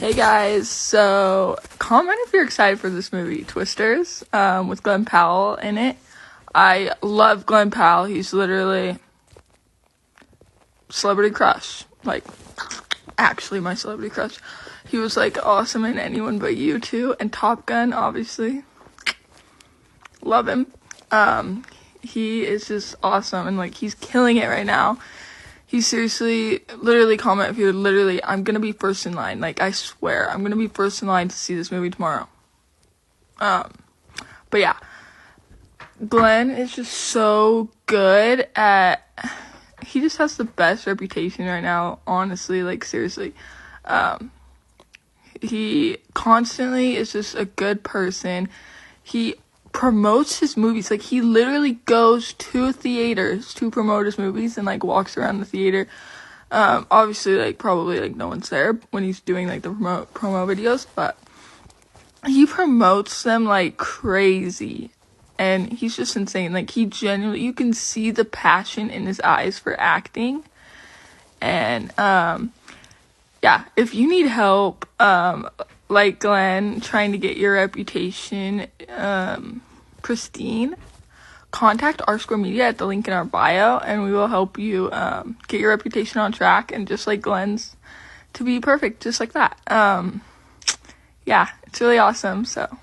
Hey guys, so comment if you're excited for this movie, Twisters, with Glenn Powell in it. I love Glenn Powell. He's literally celebrity crush. Like, actually my celebrity crush. He was like awesome in Anyone But You too, and Top Gun, obviously. Love him. He is just awesome, and like he's killing it right now. He seriously, literally comment if you're literally, I'm gonna be first in line. Like, I swear, I'm gonna be first in line to see this movie tomorrow. But yeah, Glenn is just so good at, he just has the best reputation right now, honestly, like, seriously. He constantly is just a good person. He promotes his movies. Like, he literally goes to theaters to promote his movies and like walks around the theater. Obviously, like, probably like no one's there when he's doing like the promo videos, but he promotes them like crazy, and he's just insane. Like, he genuinely, you can see the passion in his eyes for acting. And yeah, if you need help, like Glenn, trying to get your reputation pristine, contact Rsquare Media at the link in our bio, and we will help you get your reputation on track, and just like Glenn's, to be perfect, just like that. Yeah, it's really awesome. So